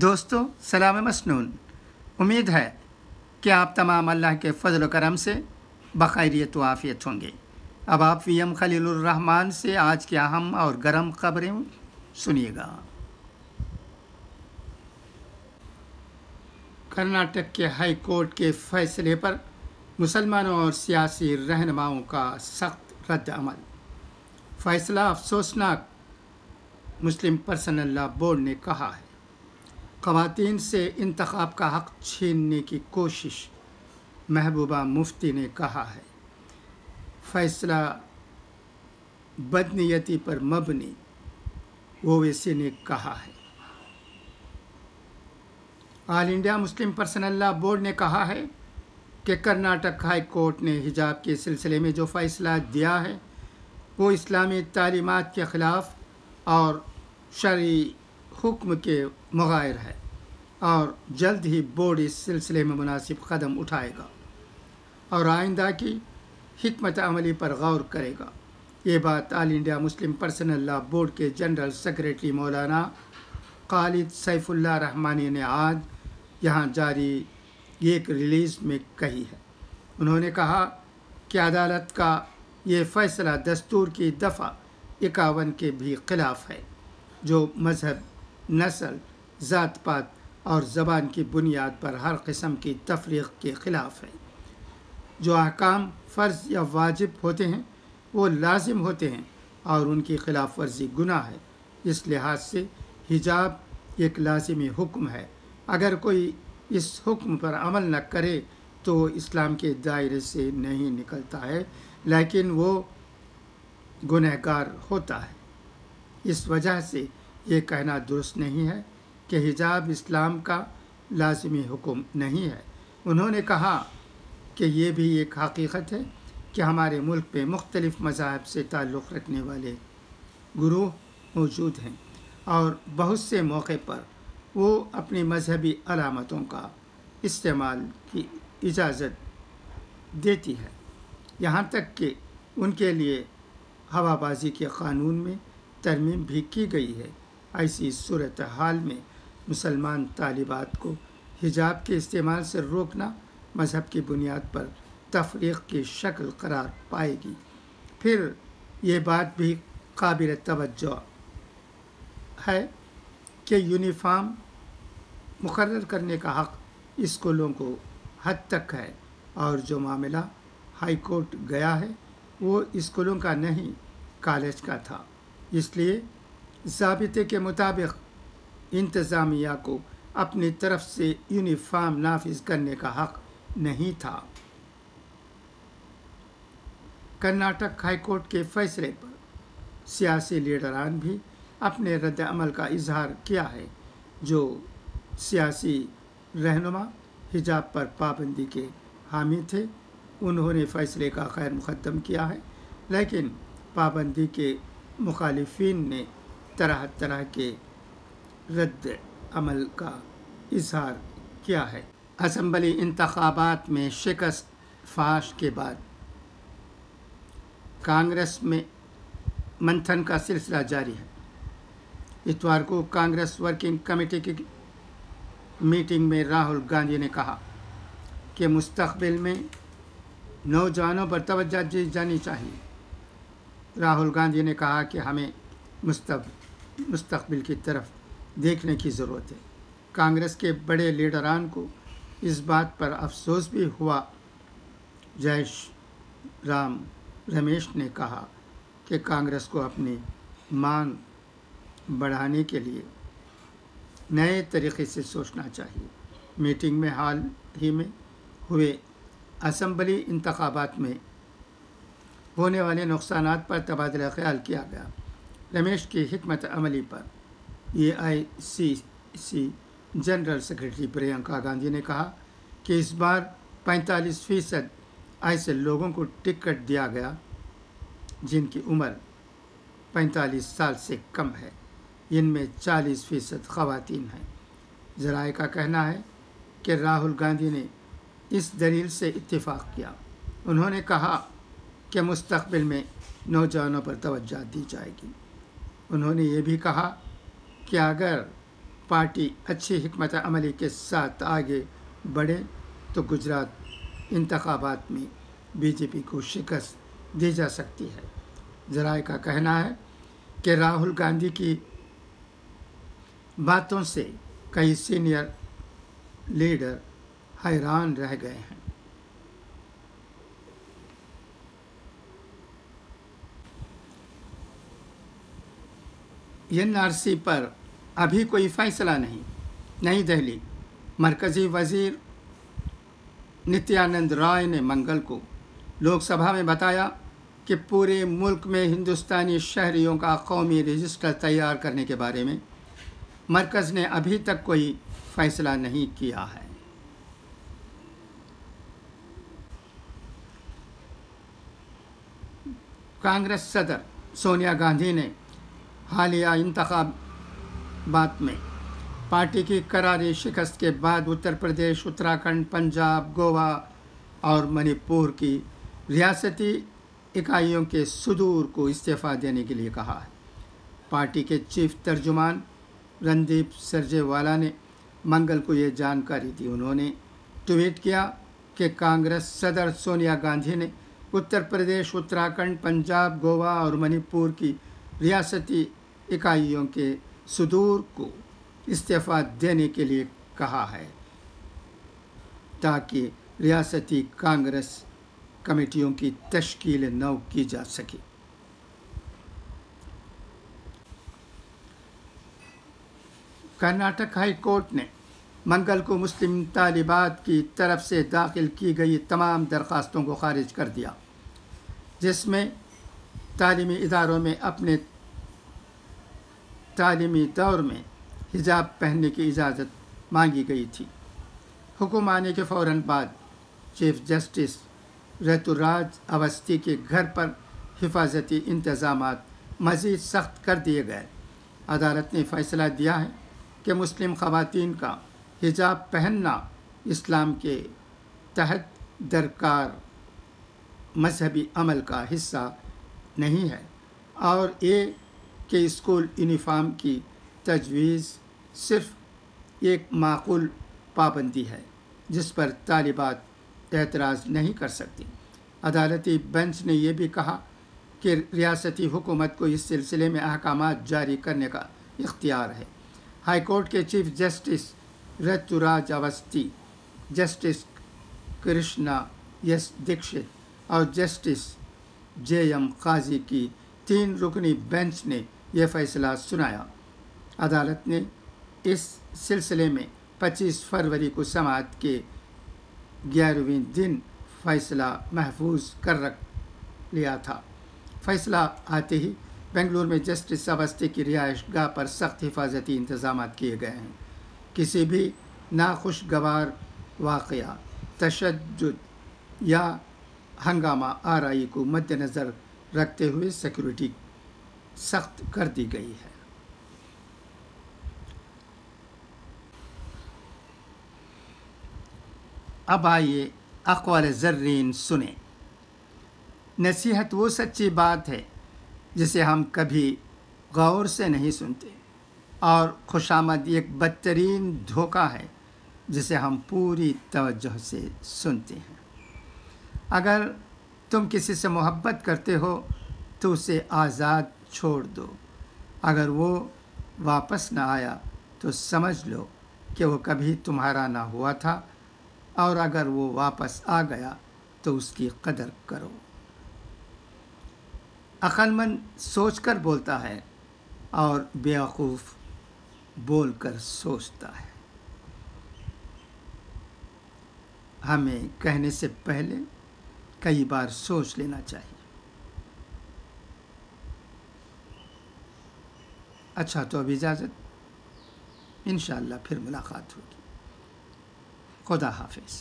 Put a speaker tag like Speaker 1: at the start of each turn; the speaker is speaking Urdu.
Speaker 1: دوستو سلام مسنون، امید ہے کہ آپ تمام اللہ کے فضل و کرم سے بخیریت و عافیت ہوں گے۔ اب آپ وی ایم خلیل الرحمن سے آج کی اہم اور گرم خبریں سنیے گا۔ کرناٹک کے ہائی کورٹ کے فیصلے پر مسلمانوں اور سیاسی رہنماؤں کا سخت رد عمل۔ فیصلہ افسوسناک، مسلم پرسنل لا بورڈ نے کہا ہے۔ خواتین سے انتخاب کا حق چھیننے کی کوشش، محبوبہ مفتی نے کہا ہے۔ فیصلہ بدنیتی پر مبنی، اویسی نے کہا ہے۔ آل انڈیا مسلم پرسنل لا بورڈ نے کہا ہے کہ کرناٹک ہائی کورٹ نے حجاب کے سلسلے میں جو فیصلہ دیا ہے وہ اسلامی تعلیمات کے خلاف اور شرعی حکم کے مغائر ہے، اور جلد ہی بورڈ اس سلسلے میں مناسب قدم اٹھائے گا اور آئندہ کی حکمت عملی پر غور کرے گا۔ یہ بات آل انڈیا مسلم پرسنل لا بورڈ کے جنرل سیکریٹری مولانا خالد سیف اللہ رحمانی نے آج یہاں جاری ایک ریلیز میں کہی ہے۔ انہوں نے کہا کہ عدالت کا یہ فیصلہ دستور کی دفعہ 51 کے بھی خلاف ہے، جو مذہب، نسل، ذات پات اور زبان کی بنیاد پر ہر قسم کی تفریق کے خلاف ہے۔ جو احکام فرض یا واجب ہوتے ہیں وہ لازم ہوتے ہیں اور ان کی خلاف ورزی گناہ ہے۔ اس لحاظ سے حجاب ایک لازمی حکم ہے۔ اگر کوئی اس حکم پر عمل نہ کرے تو وہ اسلام کے دائرے سے نہیں نکلتا ہے، لیکن وہ گنہگار ہوتا ہے۔ اس وجہ سے یہ کہنا درست نہیں ہے کہ حجاب اسلام کا لازمی حکم نہیں ہے۔ انہوں نے کہا کہ یہ بھی ایک حقیقت ہے کہ ہمارے ملک میں مختلف مذاہب سے تعلق رکھنے والے گروہ موجود ہیں، اور بہت سے موقع پر وہ اپنی مذہبی علامتوں کا استعمال کی اجازت دیتی ہے، یہاں تک کہ ان کے لیے ہوا بازی کے قانون میں ترمیم بھی کی گئی ہے۔ ایسی صورتحال میں مسلمان طالبات کو حجاب کے استعمال سے روکنا مذہب کی بنیاد پر تفریق کی شکل قرار پائے گی۔ پھر یہ بات بھی قابل توجہ ہے کہ یونیفارم مقرر کرنے کا حق اسکولوں کو حد تک ہے، اور جو معاملہ ہائی کورٹ گیا ہے وہ اسکولوں کا نہیں، کالج کا تھا۔ اس لیے ضابطے کے مطابق انتظامیہ کو اپنی طرف سے یونیفارم نافذ کرنے کا حق نہیں تھا۔ کرناٹک ہائی کورٹ کے فیصلے پر سیاسی لیڈران بھی اپنے رد عمل کا اظہار کیا ہے۔ جو سیاسی رہنما حجاب پر پابندی کے حامی تھے انہوں نے فیصلے کا خیر مقدم کیا ہے، لیکن پابندی کے مخالفین نے طرح طرح کے رد عمل کا اظہار کیا ہے۔ اسمبلی انتخابات میں شکست فاش کے بعد کانگریس میں منتھن کا سلسلہ جاری ہے۔ اتوار کو کانگریس ورکنگ کمیٹی کی میٹنگ میں راہل گاندھی نے کہا کہ مستقبل میں نوجوانوں پر توجہ دی جانی چاہیے۔ راہل گاندھی نے کہا کہ ہمیں مستقبل کی طرف دیکھنے کی ضرورت ہے۔ کانگریس کے بڑے لیڈران کو اس بات پر افسوس بھی ہوا۔ جے رام رمیش نے کہا کہ کانگریس کو اپنی مانگ بڑھانے کے لیے نئے طریقے سے سوچنا چاہیے۔ میٹنگ میں حال ہی میں ہوئے اسمبلی انتخابات میں ہونے والے نقصانات پر تبادلہ خیال کیا گیا۔ رمیش کی حکمت عملی پر AICC general secretary Priyanka Gandhi نے کہا کہ اس بار 45% ایسے لوگوں کو ٹکٹ دیا گیا جن کی عمر 45 سال سے کم ہے، ان میں 40% خواتین ہیں۔ ذرائع کا کہنا ہے کہ راہل گاندھی نے اس دلیل سے اتفاق کیا۔ انہوں نے کہا کہ مستقبل میں نوجوانوں پر توجہ دی جائے گی۔ انہوں نے یہ بھی کہا کہ اگر پارٹی اچھی حکمت عملی کے ساتھ آگے بڑھے تو گجرات انتخابات میں بی جے پی کو شکست دی جا سکتی ہے۔ ذرائع کا کہنا ہے کہ راہل گاندھی کی باتوں سے کئی سینئر لیڈر حیران رہ گئے ہیں۔ NRC پر ابھی کوئی فیصلہ نہیں۔ نئی دہلی، مرکزی وزیر نتیانند رائے نے منگل کو لوک سبھا میں بتایا کہ پورے ملک میں ہندوستانی شہریوں کا قومی رجسٹر تیار کرنے کے بارے میں مرکز نے ابھی تک کوئی فیصلہ نہیں کیا ہے۔ کانگریس صدر سونیا گاندھی نے حالیہ انتخابات میں پارٹی کی کراری شکست کے بعد اتر پردیش، اتراکھنڈ، پنجاب، گوا اور منی پور کی ریاستی اکائیوں کے صدور کو استعفیٰ دینے کے لیے کہا ہے۔ پارٹی کے چیف ترجمان رندیپ سرجیوالا نے منگل کو یہ جانکاری دی۔ انہوں نے ٹویٹ کیا کہ کانگریس صدر سونیا گاندھی نے اتر پردیش، اتراکھنڈ، پنجاب، گوا اور منی پور کی ریاستی اکائیوں کے صدور کو استعفیٰ دینے کے لیے کہا ہے تاکہ ریاستی کانگریس کمیٹیوں کی تشکیل نو کی جا سکے۔ کرناٹک ہائی کورٹ نے منگل کو مسلم طالبات کی طرف سے داخل کی گئی تمام درخواستوں کو خارج کر دیا، جس میں تعلیمی اداروں میں اپنے تعلیمی دور میں حجاب پہننے کی اجازت مانگی گئی تھی۔ حکم آنے کے فوراً بعد چیف جسٹس ریتوراج اوستھی کے گھر پر حفاظتی انتظامات مزید سخت کر دیے گئے۔ عدالت نے فیصلہ دیا ہے کہ مسلم خواتین کا حجاب پہننا اسلام کے تحت درکار مذہبی عمل کا حصہ نہیں ہے، اور یہ کہ اسکول یونیفارم کی تجویز صرف ایک معقول پابندی ہے جس پر طالبات اعتراض نہیں کر سکتی۔ عدالتی بینچ نے یہ بھی کہا کہ ریاستی حکومت کو اس سلسلے میں احکامات جاری کرنے کا اختیار ہے۔ ہائی کورٹ کے chief justice Rituraj Awasthi, justice Krishna S Dixit اور جسٹس JM قاضی کی 3 رکنی بینچ نے یہ فیصلہ سنایا۔ عدالت نے اس سلسلے میں 25 فروری کو سماعت کے 11ویں دن فیصلہ محفوظ کر رکھ لیا تھا۔ فیصلہ آتے ہی بنگلور میں جسٹس اوستھی کی رہائش گاہ پر سخت حفاظتی انتظامات کیے گئے ہیں۔ کسی بھی ناخوشگوار واقعہ، تشدد یا ہنگامہ آرائی کو مد نظر رکھتے ہوئے سیکورٹی سخت کر دی گئی ہے۔ اب آئیے اقوال زرین سنیں۔ نصیحت وہ سچی بات ہے جسے ہم کبھی غور سے نہیں سنتے، اور خوشامد ایک بدترین دھوکہ ہے جسے ہم پوری توجہ سے سنتے ہیں۔ اگر تم کسی سے محبت کرتے ہو تو اسے آزاد چھوڑ دو۔ اگر وہ واپس نہ آیا تو سمجھ لو کہ وہ کبھی تمہارا نہ ہوا تھا، اور اگر وہ واپس آ گیا تو اس کی قدر کرو۔ عقل مند سوچ کر بولتا ہے اور بیوقوف بول کر سوچتا ہے۔ ہمیں کہنے سے پہلے کئی بار سوچ لینا چاہیے۔ اچھا، تو اب اجازت، انشاءاللہ پھر ملاقات ہوگی۔ خدا حافظ۔